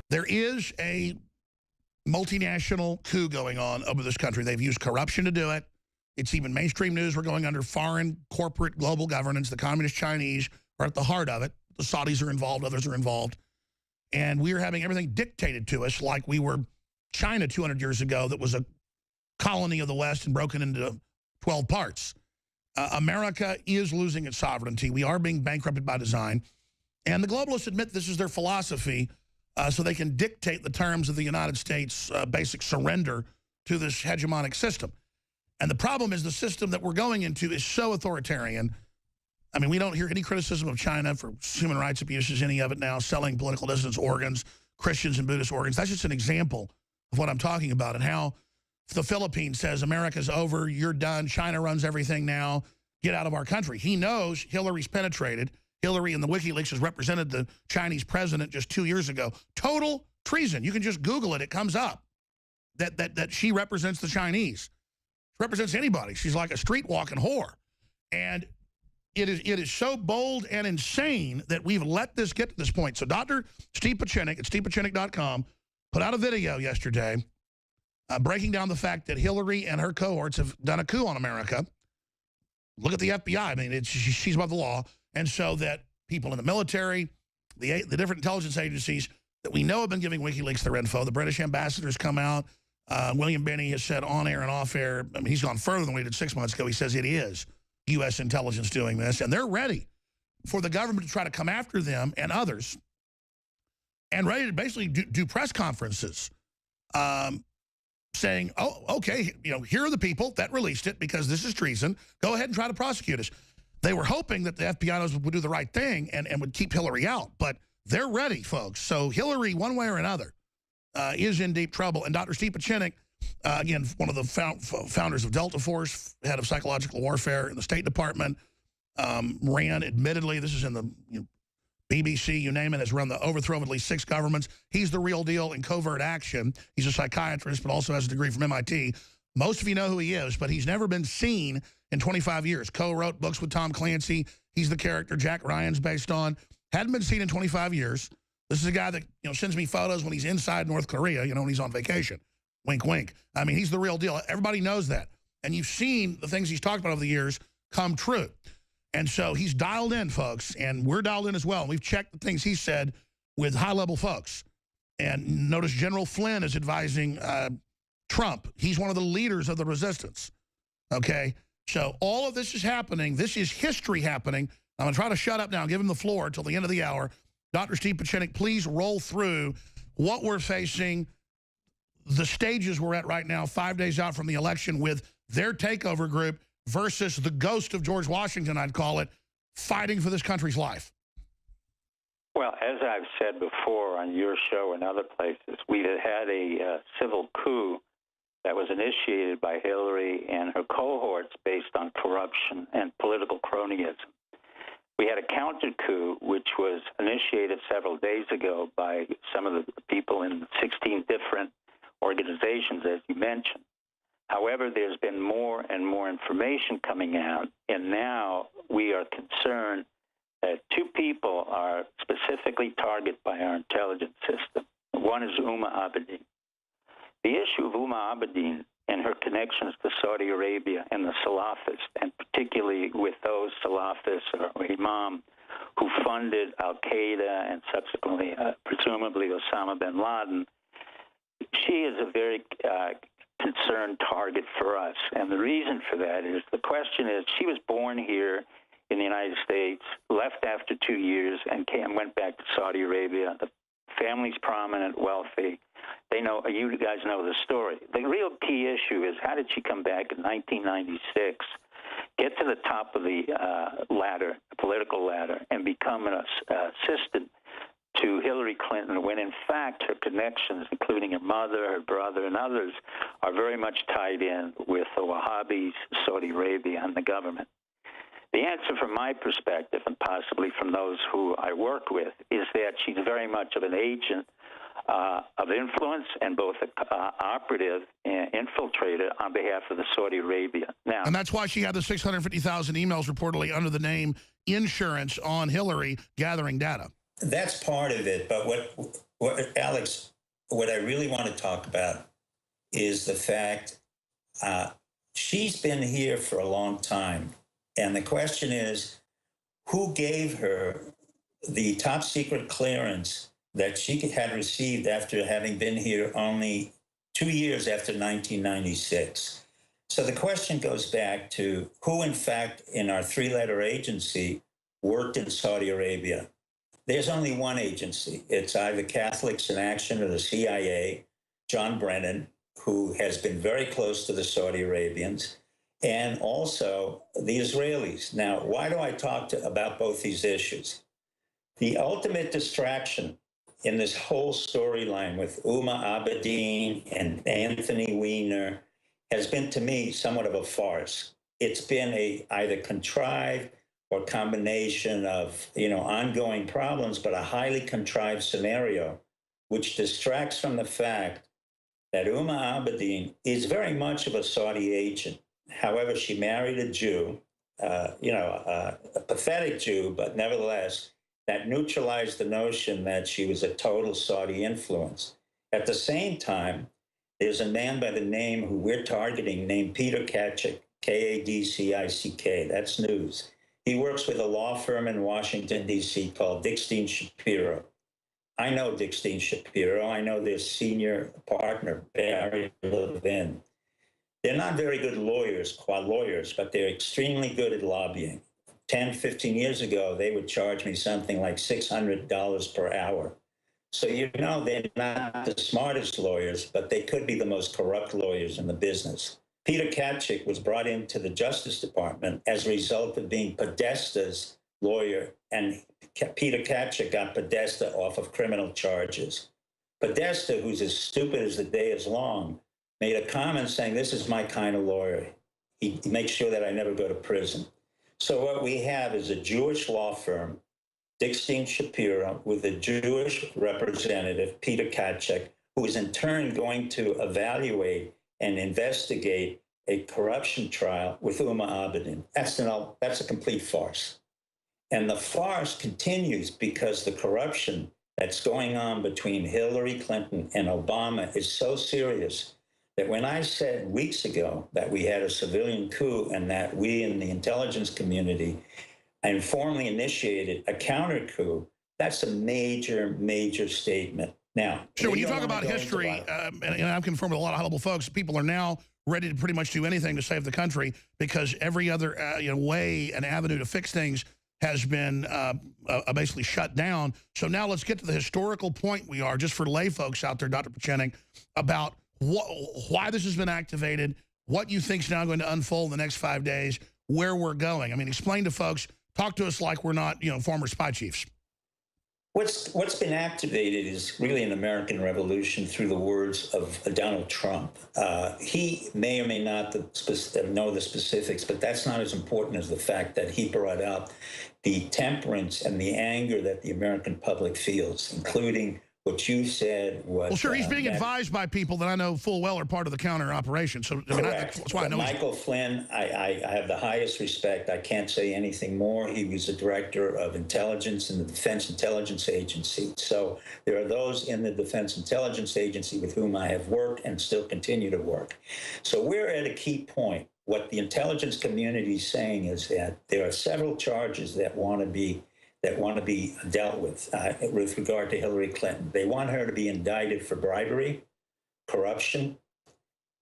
There is a multinational coup going on over this country. They've used corruption to do it. It's even mainstream news. We're going under foreign corporate global governance. The communist Chinese are at the heart of it. The Saudis are involved. Others are involved. And we are having everything dictated to us like we were China 200 years ago that was a colony of the West and broken into 12 parts. America is losing its sovereignty. We are being bankrupted by design. And the globalists admit this is their philosophy so they can dictate the terms of the United States' basic surrender to this hegemonic system. And the problem is the system that we're going into is so authoritarian. I mean, we don't hear any criticism of China for human rights abuses, any of it now, selling political dissidents organs, Christians and Buddhist organs. That's just an example of what I'm talking about and how the Philippines says America's over, you're done, China runs everything now, get out of our country. He knows Hillary's penetrated. Hillary in the WikiLeaks has represented the Chinese president just 2 years ago. Total treason. You can just Google it. It comes up that she represents the Chinese. She represents anybody. She's like a street-walking whore. And it is so bold and insane that we've let this get to this point. So Dr. Steve Pieczenik at stevepieczenik.com put out a video yesterday breaking down the fact that Hillary and her cohorts have done a coup on America. Look at the FBI. I mean, she's above the law. And so that people in the military, the different intelligence agencies that we know have been giving WikiLeaks their info, the British ambassadors come out. William Binney has said on air and off air, I mean, he's gone further than we did 6 months ago. He says it is U.S. intelligence doing this, and they're ready for the government to try to come after them and others and ready to basically do press conferences saying, oh, okay, you know, here are the people that released it because this is treason. Go ahead and try to prosecute us. They were hoping that the FBI would do the right thing and would keep Hillary out, but they're ready, folks. So Hillary, one way or another, is in deep trouble. And Dr. Steve Pieczenik, again, one of the founders of Delta Force, head of psychological warfare in the State Department, ran, admittedly, this is in the BBC, you name it, has run the overthrow of at least 6 governments. He's the real deal in covert action. He's a psychiatrist, but also has a degree from MIT. Most of you know who he is, but he's never been seen in 25 years. Co-wrote books with Tom Clancy. He's the character Jack Ryan's based on. Hadn't been seen in 25 years. This is a guy that sends me photos when he's inside North Korea, when he's on vacation. Wink, wink. I mean, he's the real deal. Everybody knows that. And you've seen the things he's talked about over the years come true. And so he's dialed in, folks, and we're dialed in as well. We've checked the things he said with high-level folks. And notice General Flynn is advising Trump. He's one of the leaders of the resistance, okay? So all of this is happening. This is history happening. I'm going to try to shut up now and give him the floor until the end of the hour. Dr. Steve Pieczenik, please roll through what we're facing, the stages we're at right now, 5 days out from the election with their takeover group versus the ghost of George Washington, I'd call it, fighting for this country's life. Well, as I've said before on your show and other places, we had a civil coup that was initiated by Hillary and her cohorts based on corruption and political cronyism. We had a counter coup, which was initiated several days ago by some of the people in 16 different organizations, as you mentioned. However, there's been more and more information coming out, and now we are concerned that 2 people are specifically targeted by our intelligence system. One is Uma Abedin. The issue of Uma Abedin and her connections to Saudi Arabia and the Salafists, and particularly with those Salafists or Imam who funded al-Qaeda and subsequently, presumably, Osama bin Laden, she is a very concerned target for us. And the reason for that is, the question is, she was born here in the United States, left after 2 years, and went back to Saudi Arabia. The family's prominent, wealthy. They know, you guys know the story. The real key issue is, how did she come back in 1996, get to the top of the ladder, political ladder, and become an assistant to Hillary Clinton, when in fact her connections, including her mother, her brother, and others, are very much tied in with the Wahhabis, Saudi Arabia, and the government? The answer from my perspective, and possibly from those who I work with, is that she's very much of an agent of influence and both an operative and infiltrator on behalf of the Saudi Arabia. Now, and that's why she had the 650,000 emails reportedly under the name insurance on Hillary gathering data. That's part of it. But Alex, what I really want to talk about is the fact she's been here for a long time. And the question is, who gave her the top secret clearance that she had received after having been here only 2 years after 1996? So the question goes back to who, in fact, in our three-letter agency worked in Saudi Arabia. There's only one agency. It's either Catholics in Action or the CIA, John Brennan, who has been very close to the Saudi Arabians, and also the Israelis. Now, why do I talk about both these issues? The ultimate distraction in this whole storyline with Uma Abedin and Anthony Weiner has been, to me, somewhat of a farce. It's been either contrived or combination of, ongoing problems, but a highly contrived scenario, which distracts from the fact that Uma Abedin is very much of a Saudi agent. However, she married a Jew, a pathetic Jew, but nevertheless, that neutralized the notion that she was a total Saudi influence. At the same time, there's a man by the name who we're targeting named Peter Katchik, K-A-D-C-I-C-K. That's news. He works with a law firm in Washington, D.C. called Dickstein Shapiro. I know Dickstein Shapiro. I know their senior partner, Barry Levin. They're not very good lawyers, but they're extremely good at lobbying. 10, 15 years ago, they would charge me something like $600 per hour. So, they're not the smartest lawyers, but they could be the most corrupt lawyers in the business. Peter Katchik was brought into the Justice Department as a result of being Podesta's lawyer, and Peter Katchik got Podesta off of criminal charges. Podesta, who's as stupid as the day is long, made a comment saying, "This is my kind of lawyer. He makes sure that I never go to prison." So what we have is a Jewish law firm, Dickstein Shapiro, with a Jewish representative, Peter Katchik, who is in turn going to evaluate and investigate a corruption trial with Uma Abedin. That's a complete farce. And the farce continues because the corruption that's going on between Hillary Clinton and Obama is so serious that when I said weeks ago that we had a civilian coup and that we in the intelligence community informally initiated a counter coup, that's a major, major statement. Now, sure, when you talk about history, and I'm confirmed with a lot of high-level folks, people are now ready to pretty much do anything to save the country because every other way and avenue to fix things has been basically shut down. So now let's get to the historical point we are, just for lay folks out there, Dr. Pieczenik, about why this has been activated, what you think is now going to unfold in the next 5 days, where we're going. I mean, explain to folks, talk to us like we're not, former spy chiefs. What's been activated is really an American revolution through the words of Donald Trump. He may or may not know the specifics, but that's not as important as the fact that he brought out the temperance and the anger that the American public feels, including what you said was... Well, sure, he's being advised by people that I know full well are part of the counter operation. So that's why I know Michael Flynn, I have the highest respect. I can't say anything more. He was the director of intelligence in the Defense Intelligence Agency. So there are those in the Defense Intelligence Agency with whom I have worked and still continue to work. So we're at a key point. What the intelligence community is saying is that there are several charges that want to be dealt with regard to Hillary Clinton. They want her to be indicted for bribery, corruption,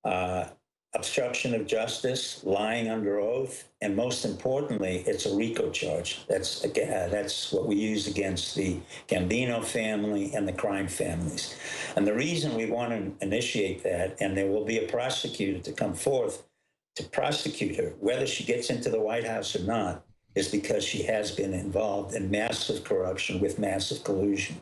obstruction of justice, lying under oath, and most importantly, it's a RICO charge. That's what we use against the Gambino family and the crime families. And the reason we want to initiate that, and there will be a prosecutor to come forth to prosecute her, whether she gets into the White House or not, is because she has been involved in massive corruption with massive collusion.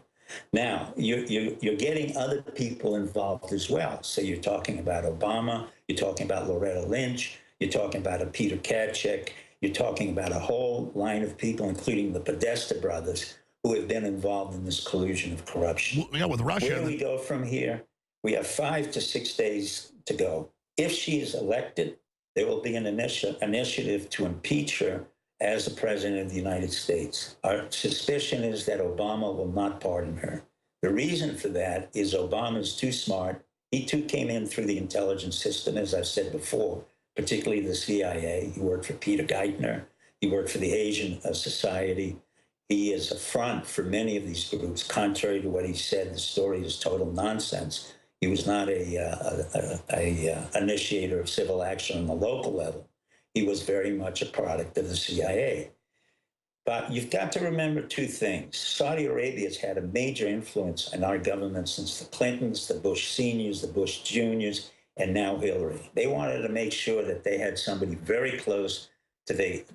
Now, you're getting other people involved as well. So you're talking about Obama, you're talking about Loretta Lynch, you're talking about a Peter Katchik, you're talking about a whole line of people, including the Podesta brothers, who have been involved in this collusion of corruption. Yeah, with Russia. Where do we go from here? We have 5 to 6 days to go. If she is elected, there will be an initiative to impeach her as the president of the United States. Our suspicion is that Obama will not pardon her. The reason for that is Obama's too smart. He too came in through the intelligence system, as I've said before, particularly the CIA. He worked for Peter Geithner. He worked for the Asian Society. He is a front for many of these groups. Contrary to what he said, the story is total nonsense. He was not a initiator of civil action on the local level. He was very much a product of the CIA. But you've got to remember two things. Saudi Arabia has had a major influence in our government since the Clintons, the Bush seniors, the Bush juniors, and now Hillary. They wanted to make sure that they had somebody very close to the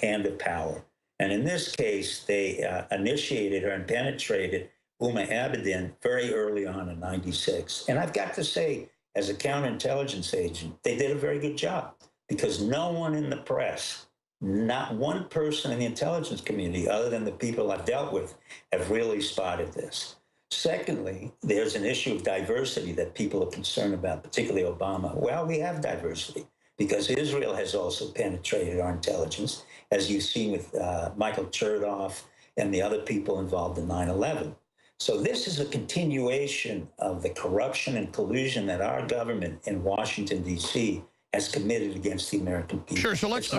hand of power. And in this case, they initiated her and penetrated Abedin very early on in '96. And I've got to say, as a counterintelligence agent, they did a very good job, because no one in the press, not one person in the intelligence community, other than the people I've dealt with, have really spotted this. Secondly, there's an issue of diversity that people are concerned about, particularly Obama. Well, we have diversity because Israel has also penetrated our intelligence, as you've seen with Michael Chertoff and the other people involved in 9/11. So this is a continuation of the corruption and collusion that our government in Washington, D.C. has committed against the American people. Sure. So let's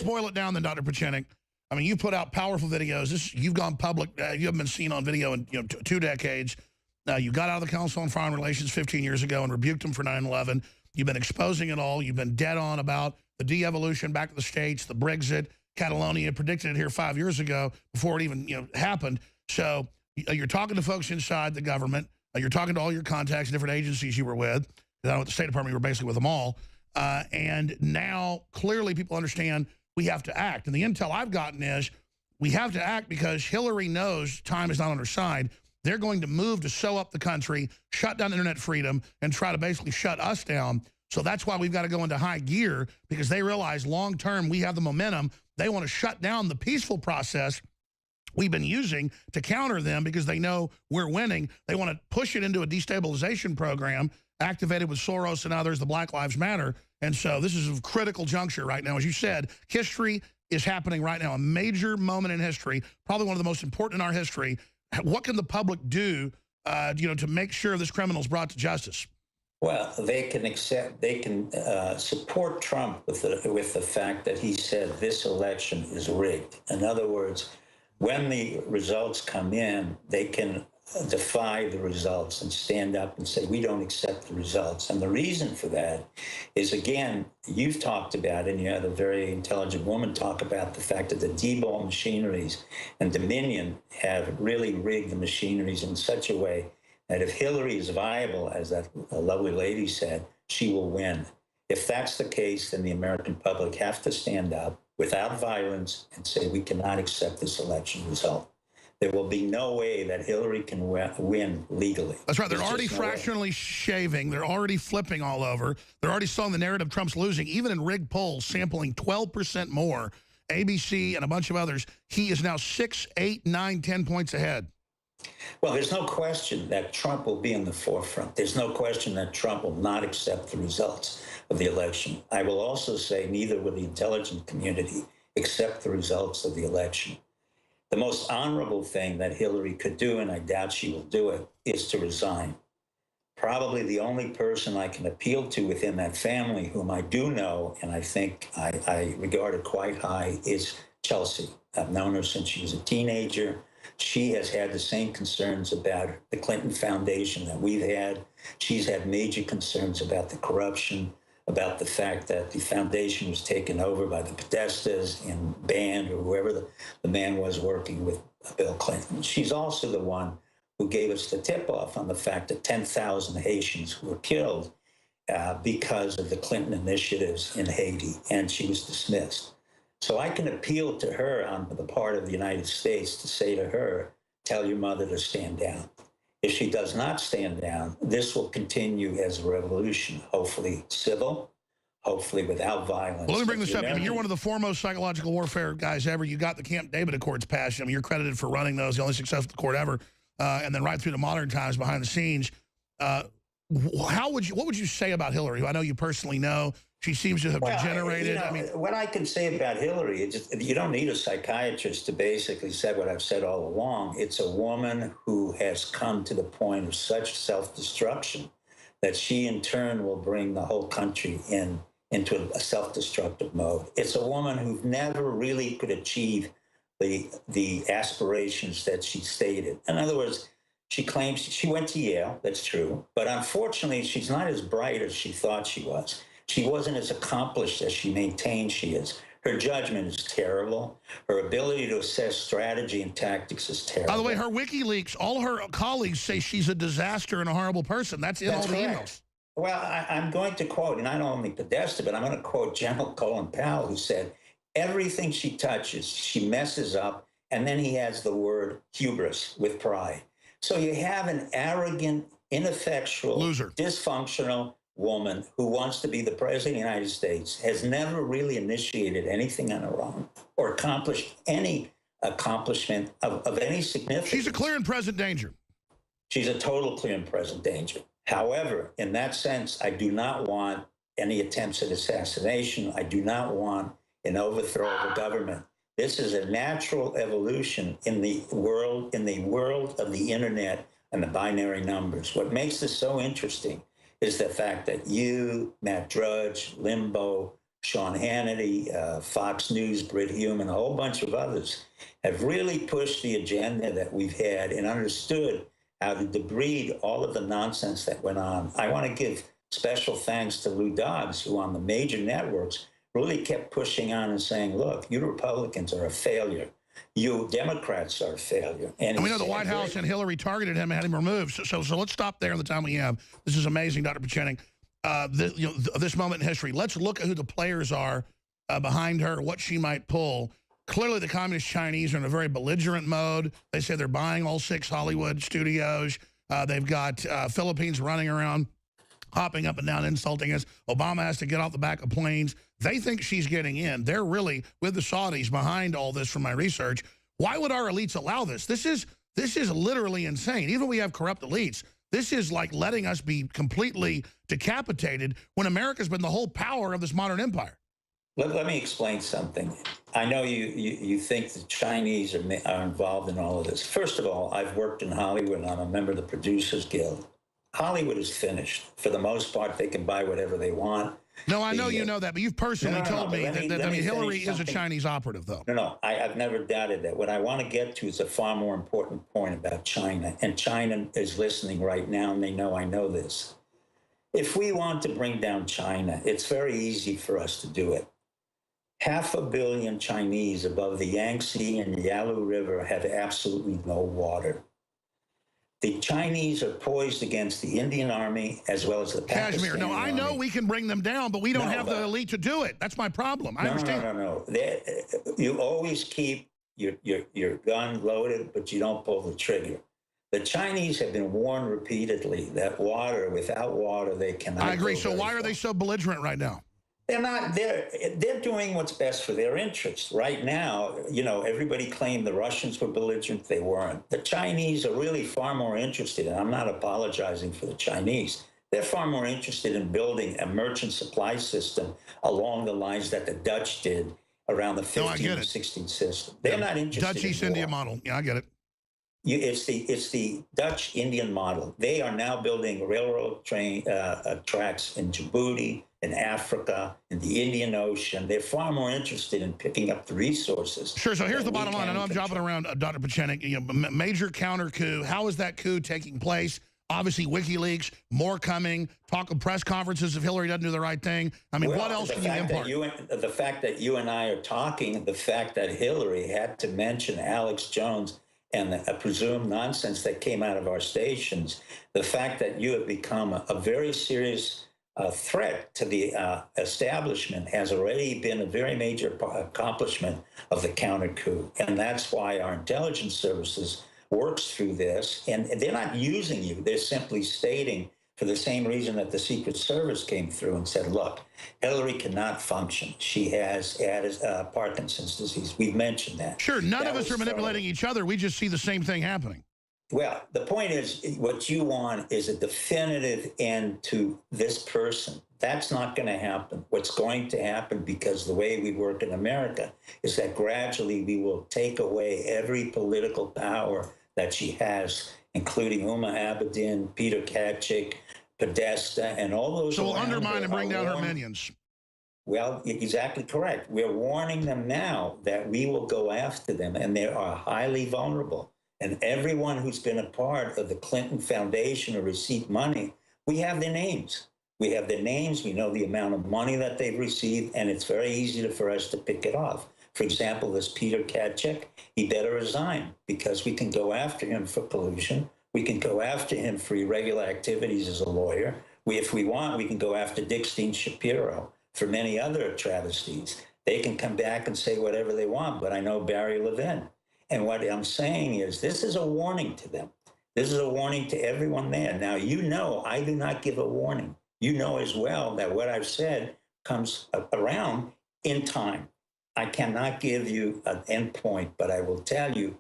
boil it down then, Dr. Pieczenik. I mean, you put out powerful videos. You've gone public. You haven't been seen on video in 2 decades. You got out of the Council on Foreign Relations 15 years ago and rebuked them for 9/11. You've been exposing it all. You've been dead on about the de-evolution back to the States, the Brexit, Catalonia, predicted it here 5 years ago before it even happened. So you're talking to folks inside the government. You're talking to all your contacts, different agencies you were with. I know at the State Department, you were basically with them all. And now clearly people understand we have to act. And the intel I've gotten is we have to act because Hillary knows time is not on her side. They're going to move to sew up the country, shut down internet freedom, and try to basically shut us down. So that's why we've got to go into high gear, because they realize long term we have the momentum. They want to shut down the peaceful process we've been using to counter them, because they know we're winning. They want to push it into a destabilization program activated with Soros and others, the Black Lives Matter. And so this is a critical juncture right now. As you said, history is happening right now, a major moment in history, probably one of the most important in our history. What can the public do, to make sure this criminal is brought to justice? Well, they can support Trump with the fact that he said this election is rigged. In other words, when the results come in, they can defy the results and stand up and say, we don't accept the results. And the reason for that is, again, you've talked about, and you had a very intelligent woman talk about the fact that the Diebold machineries and Dominion have really rigged the machineries in such a way that if Hillary is viable, as that lovely lady said, she will win. If that's the case, then the American public have to stand up without violence and say, we cannot accept this election result. There will be no way that Hillary can win legally. That's right. They're already fractionally shaving. They're already flipping all over. They're already selling the narrative Trump's losing, even in rigged polls, sampling 12% more. ABC and a bunch of others. He is now 6, 8, 9, 10 points ahead. Well, there's no question that Trump will be in the forefront. There's no question that Trump will not accept the results of the election. I will also say neither will the intelligence community accept the results of the election. The most honorable thing that Hillary could do, and I doubt she will do it, is to resign. Probably the only person I can appeal to within that family, whom I do know, and I think I regard her quite high, is Chelsea. I've known her since she was a teenager. She has had the same concerns about the Clinton Foundation that we've had. She's had major concerns about the corruption, about the fact that the foundation was taken over by the Podestas and banned, or whoever the man was working with Bill Clinton. She's also the one who gave us the tip-off on the fact that 10,000 Haitians were killed because of the Clinton initiatives in Haiti, and she was dismissed. So I can appeal to her on the part of the United States to say to her, tell your mother to stand down. If she does not stand down, this will continue as a revolution, hopefully civil, hopefully without violence. Well, let me bring this up. I mean, you're one of the foremost psychological warfare guys ever. You got the Camp David Accords passed. I mean, you're credited for running those, the only successful court ever, and then right through the modern times behind the scenes. What would you say about Hillary, who I know you personally know? She seems to have degenerated. I mean, what I can say about Hillary, you don't need a psychiatrist to basically say what I've said all along. It's a woman who has come to the point of such self-destruction that she in turn will bring the whole country into a self-destructive mode. It's a woman who never really could achieve the aspirations that she stated. In other words, she claims she went to Yale, that's true, but unfortunately she's not as bright as she thought she was. She wasn't as accomplished as she maintained she is. Her judgment is terrible. Her ability to assess strategy and tactics is terrible. By the way, her WikiLeaks, all her colleagues say she's a disaster and a horrible person. That's in all the emails. Well, I'm going to quote, and not only Podesta, but I'm going to quote General Colin Powell, who said, everything she touches, she messes up, and then he adds the word hubris with pride. So you have an arrogant, ineffectual, loser, dysfunctional woman who wants to be the president of the United States, has never really initiated anything on her own or accomplished any accomplishment of any significance. She's a clear and present danger. She's a total clear and present danger. However, in that sense, I do not want any attempts at assassination. I do not want an overthrow of the government. This is a natural evolution in the world of the internet and the binary numbers. What makes this so interesting is the fact that you, Matt Drudge, Limbo, Sean Hannity, Fox News, Brit Hume, and a whole bunch of others have really pushed the agenda that we've had and understood how to debride all of the nonsense that went on. I want to give special thanks to Lou Dobbs, who on the major networks really kept pushing on and saying, look, you Republicans are a failure. You Democrats are a failure. And we know the White House and Hillary targeted him and had him removed. So let's stop there in the time we have. This is amazing, Dr. Pieczenik. This moment in history. Let's look at who the players are behind her, what she might pull. Clearly, the Communist Chinese are in a very belligerent mode. They say they're buying all 6 Hollywood studios. They've got Philippines running around, hopping up and down, insulting us. Obama has to get off the back of planes. They think she's getting in. They're really, with the Saudis, behind all this from my research. Why would our elites allow this? This is literally insane. Even if we have corrupt elites, this is like letting us be completely decapitated when America's been the whole power of this modern empire. Let me explain something. I know you think the Chinese are involved in all of this. First of all, I've worked in Hollywood, and I'm a member of the Producers Guild. Hollywood is finished. For the most part, they can buy whatever they want. No, I know you know that, but you've personally told me that Hillary is a Chinese operative, though. No, I've never doubted that. What I want to get to is a far more important point about China, and China is listening right now, and they know I know this. If we want to bring down China, it's very easy for us to do it. 500 million Chinese above the Yangtze and Yalu River have absolutely no water. The Chinese are poised against the Indian army as well as the Pakistani Kashmir. No, I know we can bring them down, but we don't have the elite to do it. That's my problem. I understand. No. You always keep your gun loaded, but you don't pull the trigger. The Chinese have been warned repeatedly that without water, they cannot. I agree. So why are they so belligerent right now? They're not. They're doing what's best for their interests. Right now, everybody claimed the Russians were belligerent. They weren't. The Chinese are really far more interested, and I'm not apologizing for the Chinese. They're far more interested in building a merchant supply system along the lines that the Dutch did around the 15th and 16th system. They're not interested Dutch East India model. Yeah, I get it. It's the Dutch Indian model. They are now building railroad tracks in Djibouti, in Africa, in the Indian Ocean. They're far more interested in picking up the resources. Sure. So here's the bottom line. I know I'm jumping around, Dr. Pieczenik. Major counter coup. How is that coup taking place? Obviously, WikiLeaks, more coming. Talk of press conferences if Hillary doesn't do the right thing. I mean, what else can you impart? The fact that you and I are talking, the fact that Hillary had to mention Alex Jones and a presumed nonsense that came out of our stations, the fact that you have become a very serious threat to the establishment has already been a very major accomplishment of the counter coup. And that's why our intelligence services works through this. And they're not using you. They're simply stating, for the same reason that the Secret Service came through and said, look, Hillary cannot function. She has Parkinson's disease. We've mentioned that. Sure, none of us are manipulating each other. We just see the same thing happening. Well, the point is, what you want is a definitive end to this person, That's not going to happen. What's going to happen, because the way we work in America, is that gradually we will take away every political power that she has, including Uma Abedin, Peter Kachik, Podesta, and all those. So we'll undermine and bring down her minions. Well, exactly correct. We're warning them now that we will go after them, and they are highly vulnerable. And everyone who's been a part of the Clinton Foundation or received money, we have their names. We have their names. We know the amount of money that they've received, and it's very easy for us to pick it off. For example, this Peter Kachik, he better resign, because we can go after him for collusion. We can go after him for irregular activities as a lawyer. If we want, we can go after Dickstein Shapiro for many other travesties. They can come back and say whatever they want, but I know Barry Levin. And what I'm saying is, this is a warning to them. This is a warning to everyone there. Now, you know, I do not give a warning. You know as well that what I've said comes around in time. I cannot give you an end point, but I will tell you,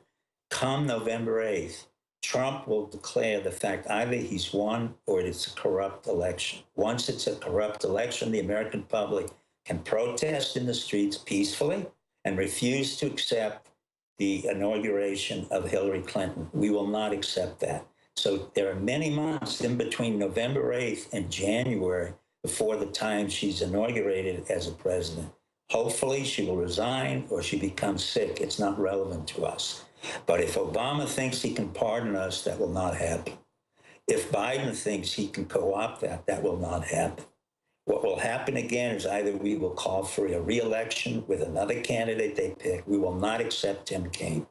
come November 8th, Trump will declare the fact either he's won or it's a corrupt election. Once it's a corrupt election, the American public can protest in the streets peacefully and refuse to accept the inauguration of Hillary Clinton. We will not accept that. So there are many months in between November 8th and January before the time she's inaugurated as a president. Hopefully she will resign or she becomes sick. It's not relevant to us. But if Obama thinks he can pardon us, that will not happen. If Biden thinks he can co-opt that, that will not happen. What will happen again is either we will call for a re-election with another candidate they pick. We will not accept Tim Kaine.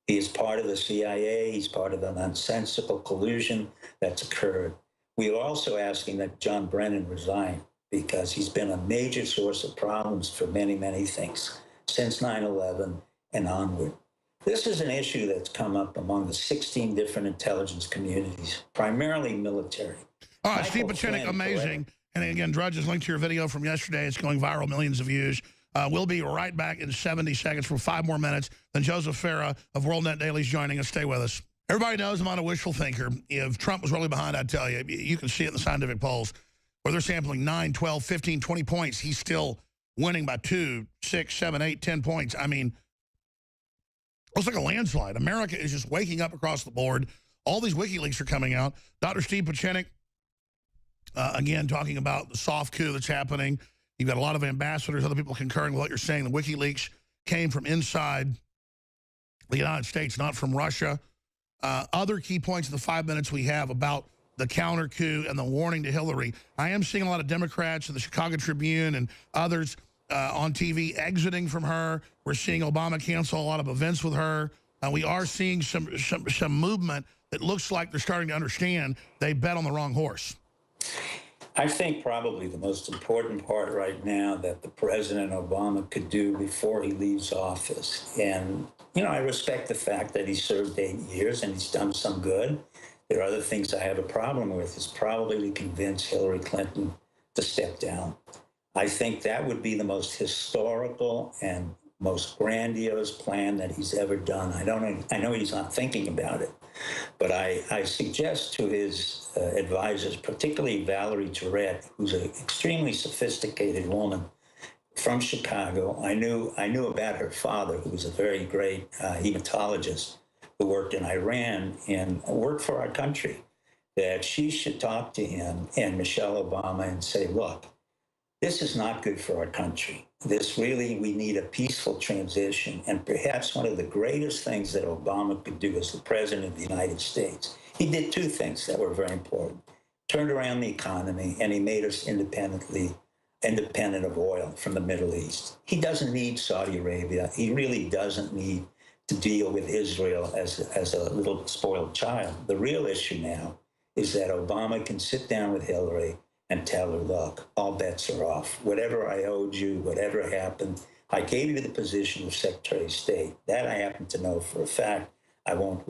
He is part of the CIA. He's part of the nonsensical collusion that's occurred. We are also asking that John Brennan resign, because he's been a major source of problems for many, many things since 9/11 and onward. This is an issue that's come up among the 16 different intelligence communities, primarily military. All right, Steve Pieczenik, amazing. And again, Drudge has linked to your video from yesterday. It's going viral, millions of views. We'll be right back in 70 seconds for 5 more minutes. Then Joseph Farah of WorldNet Daily is joining us. Stay with us. Everybody knows I'm not a wishful thinker. If Trump was really behind, I'd tell you. You can see it in the scientific polls where they're sampling 9, 12, 15, 20 points. He's still winning by 2, 6, 7, 8, 10 points. I mean, it's like a landslide. America is just waking up across the board. All these WikiLeaks are coming out. Dr. Steve Pieczenik, again, talking about the soft coup that's happening. You've got a lot of ambassadors, other people concurring with what you're saying. The WikiLeaks came from inside the United States, not from Russia. Other key points in the 5 minutes we have about the counter coup and the warning to Hillary. I am seeing a lot of Democrats in the Chicago Tribune and others on TV exiting from her. We're seeing Obama cancel a lot of events with her. We are seeing some movement that looks like they're starting to understand they bet on the wrong horse. I think probably the most important part right now that the President Obama could do before he leaves office. And, you know, I respect the fact that he served 8 years and he's done some good. There are other things I have a problem with, is probably to convince Hillary Clinton to step down. I think that would be the most historical and most grandiose plan that he's ever done. I know he's not thinking about it, but I suggest to his advisors, particularly Valerie Jarrett, who's an extremely sophisticated woman from Chicago. I knew about her father, who was a very great hematologist who worked in Iran and worked for our country, that she should talk to him and Michelle Obama and say, look, this is not good for our country. We need a peaceful transition. And perhaps one of the greatest things that Obama could do as the president of the United States, he did 2 things that were very important. Turned around the economy, and he made us independent of oil from the Middle East. He doesn't need Saudi Arabia. He really doesn't need to deal with Israel as a little spoiled child. The real issue now is that Obama can sit down with Hillary and tell her, look, all bets are off. Whatever I owed you, whatever happened, I gave you the position of Secretary of State. That I happen to know for a fact. I won't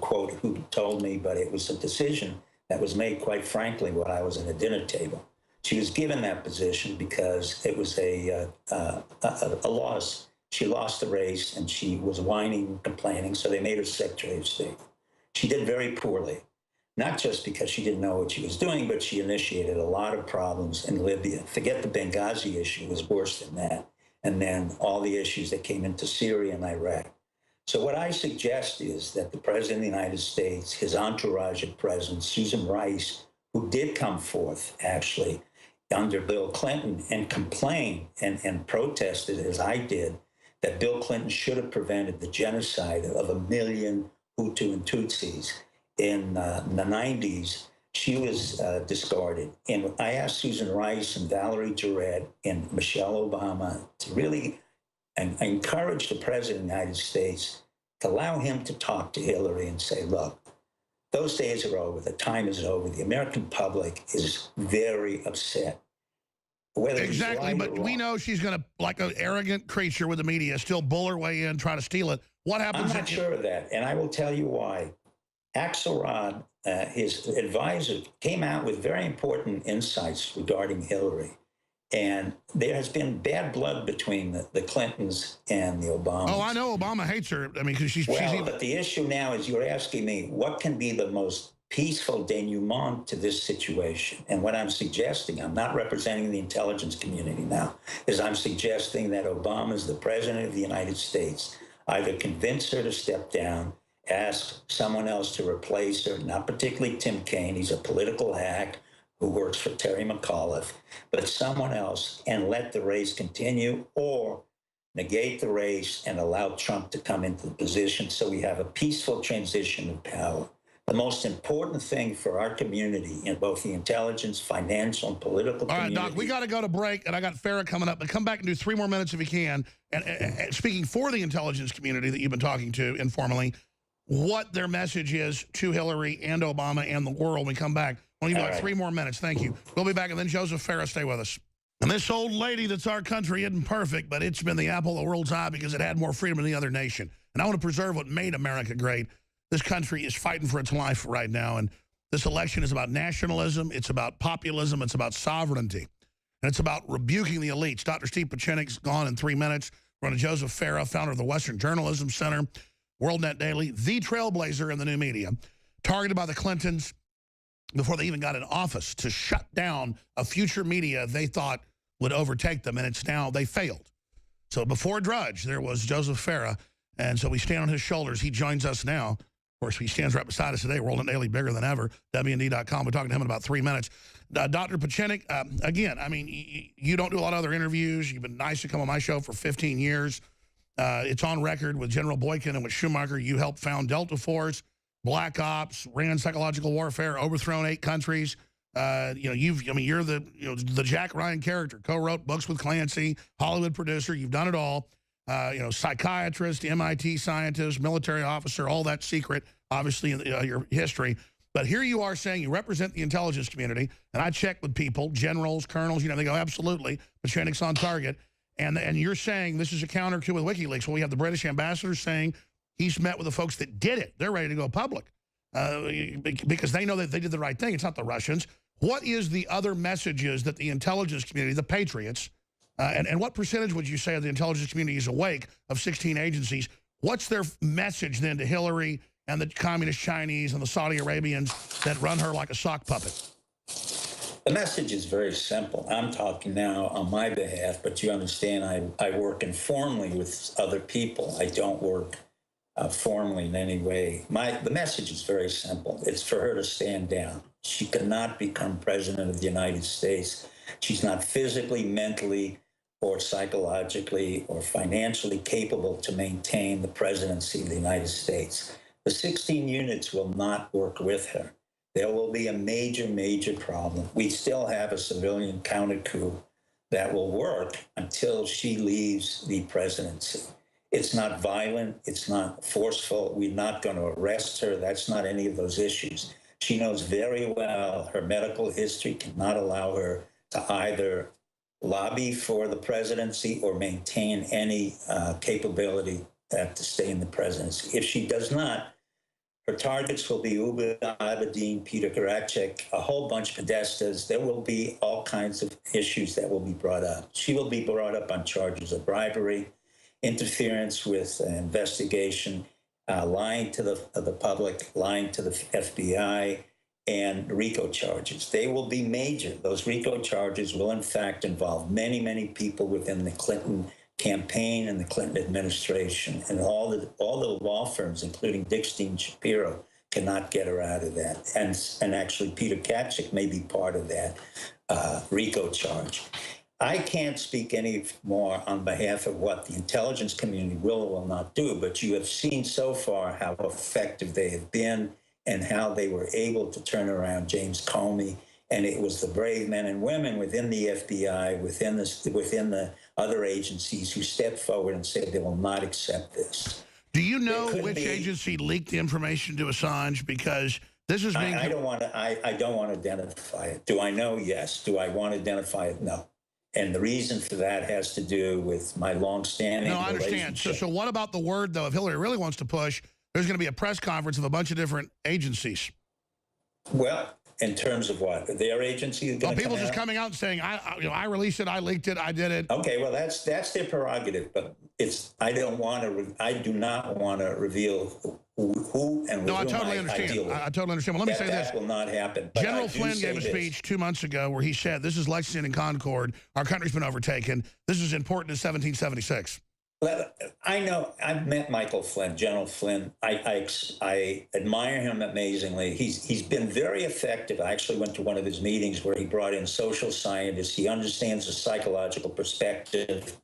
quote who told me, but it was a decision that was made, quite frankly, while I was at a dinner table. She was given that position because it was a loss. She lost the race, and she was whining and complaining, so they made her Secretary of State. She did very poorly. not just because she didn't know what she was doing, but she initiated a lot of problems in Libya. Forget the Benghazi issue, it was worse than that. And then all the issues that came into Syria and Iraq. So what I suggest is that the President of the United States, his entourage at present, Susan Rice, who did come forth, actually, under Bill Clinton and complained and protested, as I did, that Bill Clinton should have prevented the genocide of 1 million Hutu and Tutsis. In the 90s, she was discarded. And I asked Susan Rice and Valerie Jarrett and Michelle Obama to really encourage the President of the United States to allow him to talk to Hillary and say, look, those days are over. The time is over. The American public is very upset. Exactly, but we know she's going to, like an arrogant creature with the media, still bull her way in, try to steal it. What happens? I'm not sure of that, and I will tell you why. Axelrod, his advisor, came out with very important insights regarding Hillary. And there has been bad blood between the Clintons and the Obamas. Oh, I know Obama hates her. I mean, because she's even... But the issue now is you're asking me, what can be the most peaceful denouement to this situation? And what I'm suggesting, I'm not representing the intelligence community now, is I'm suggesting that Obama is the President of the United States. Either convince her to step down, ask someone else to replace her, not particularly Tim Kaine, he's a political hack who works for Terry McAuliffe, but someone else, and let the race continue, or negate the race and allow Trump to come into the position so we have a peaceful transition of power. The most important thing for our community in both the intelligence, financial, and political community. All right, Doc, we got to go to break, and I got Farah coming up, but come back and do 3 more minutes if you can. And speaking for the intelligence community that you've been talking to informally, what their message is to Hillary and Obama and the world when we come back. We'll give you like 3 more minutes. Thank you. We'll be back, and then Joseph Farah, stay with us. And this old lady that's our country isn't perfect, but it's been the apple of the world's eye because it had more freedom than the other nation. And I want to preserve what made America great. This country is fighting for its life right now, and this election is about nationalism, it's about populism, it's about sovereignty, and it's about rebuking the elites. Dr. Steve Pieczenik's gone in 3 minutes. We're going to Joseph Farah, founder of the Western Journalism Center, WorldNet Daily, the trailblazer in the new media, targeted by the Clintons before they even got in office to shut down a future media they thought would overtake them, and it's now, they failed. So before Drudge, there was Joseph Farah, and so we stand on his shoulders. He joins us now. Of course, he stands right beside us today. WorldNet Daily, bigger than ever, WND.com. We're talking to him in about 3 minutes. Dr. Pieczenik, again, I mean, you don't do a lot of other interviews. You've been nice to come on my show for 15 years. It's on record with General Boykin and with Schumacher. You helped found Delta Force, Black Ops, ran psychological warfare, overthrown 8 countries. You're the Jack Ryan character, co-wrote books with Clancy, Hollywood producer. You've done it all. Psychiatrist, MIT scientist, military officer, all that secret, obviously, in your history. But here you are saying you represent the intelligence community, and I check with people, generals, colonels, they go, absolutely, Pieczenik's on target. And you're saying this is a counter to with WikiLeaks. Well, we have the British ambassador saying he's met with the folks that did it. They're ready to go public because they know that they did the right thing. It's not the Russians. What is the other messages that the intelligence community, the patriots, and what percentage would you say of the intelligence community is awake of 16 agencies? What's their message then to Hillary and the communist Chinese and the Saudi Arabians that run her like a sock puppet? The message is very simple. I'm talking now on my behalf, but you understand I work informally with other people. I don't work formally in any way. The message is very simple. It's for her to stand down. She cannot become president of the United States. She's not physically, mentally, or psychologically or financially capable to maintain the presidency of the United States. The 16 units will not work with her. There will be a major, major problem. We still have a civilian counter-coup that will work until she leaves the presidency. It's not violent. It's not forceful. We're not going to arrest her. That's not any of those issues. She knows very well her medical history cannot allow her to either lobby for the presidency or maintain any capability to stay in the presidency. If she does not, her targets will be Uba Abedin, Peter Karachek, a whole bunch of Podestas. There will be all kinds of issues that will be brought up. She will be brought up on charges of bribery, interference with investigation, lying to the public, lying to the FBI, and RICO charges. They will be major. Those RICO charges will, in fact, involve many, many people within the Clinton campaign and the Clinton administration, and all the law firms, including Dickstein Shapiro, cannot get her out of that. And actually, Peter Pieczenik may be part of that RICO charge. I can't speak any more on behalf of what the intelligence community will or will not do, but you have seen so far how effective they have been and how they were able to turn around James Comey. And it was the brave men and women within the FBI, within the other agencies who stepped forward and said they will not accept this. Do you know which agency leaked the information to Assange? Because this is being... I don't want to identify it. Do I know? Yes. Do I want to identify it? No. And the reason for that has to do with my long-standing relationship. No, I understand. So what about the word, though, if Hillary really wants to push, there's going to be a press conference of a bunch of different agencies? Well, in terms of what? Their agency is going to people just coming out and saying, I released it, I leaked it, I did it. Okay, well, that's their prerogative, but I do not want to reveal who and no, I totally understand. I totally understand. Well, let me say this. That will not happen. General Flynn gave a speech 2 months ago where he said, this is Lexington and Concord. Our country's been overtaken. This is important as 1776. Well, I know. I've met Michael Flynn, General Flynn. I admire him amazingly. He's been very effective. I actually went to one of his meetings where he brought in social scientists. He understands the psychological perspective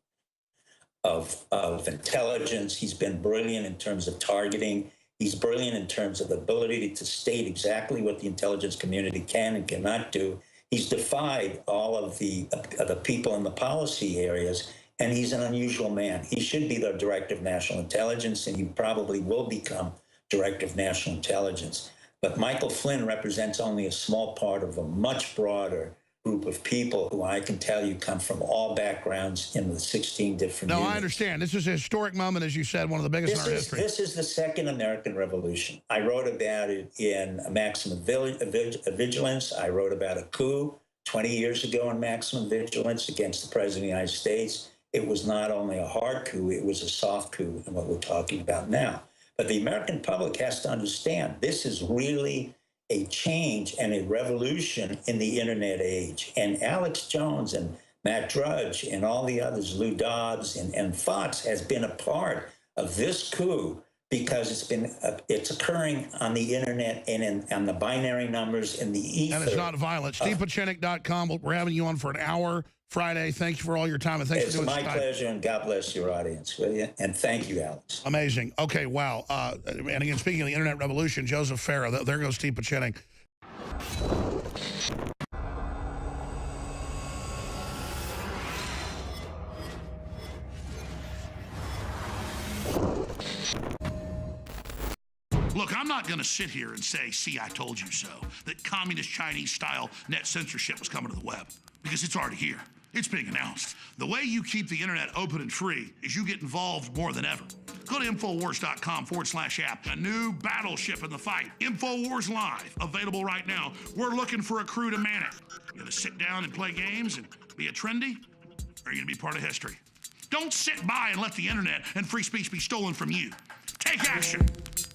of intelligence. He's been brilliant in terms of targeting. He's brilliant in terms of the ability to state exactly what the intelligence community can and cannot do. He's defied all of the people in the policy areas, and he's an unusual man. He should be the Director of National Intelligence, and he probably will become Director of National Intelligence. But Michael Flynn represents only a small part of a much broader group of people who I can tell you come from all backgrounds in the 16 different units. I understand. This is a historic moment, as you said, one of the biggest in our history. This is the Second American Revolution. I wrote about it in Maximum Vigilance. I wrote about a coup 20 years ago in Maximum Vigilance against the President of the United States. It was not only a hard coup, it was a soft coup in what we're talking about now. But the American public has to understand this is really a change and a revolution in the internet age. And Alex Jones and Matt Drudge and all the others, Lou Dobbs and Fox has been a part of this coup because it's occurring on the internet and on the binary numbers in the ether. And it's not violent. StevePieczenik.com. We're having you on for an hour Friday. Thank you for all your time. And thanks for doing this. It's my pleasure, and God bless your audience, will you? And thank you, Alex. Amazing. Okay, wow. And again, speaking of the internet revolution, Joseph Farah, there goes Steve Pieczenik. Look, I'm not going to sit here and say, see, I told you so, that communist Chinese-style net censorship was coming to the web, because it's already here. It's being announced. The way you keep the internet open and free is you get involved more than ever. Go to Infowars.com/app. A new battleship in the fight. Infowars Live, available right now. We're looking for a crew to man it. You going to sit down and play games and be a trendy? Or are you going to be part of history? Don't sit by and let the internet and free speech be stolen from you. Take action.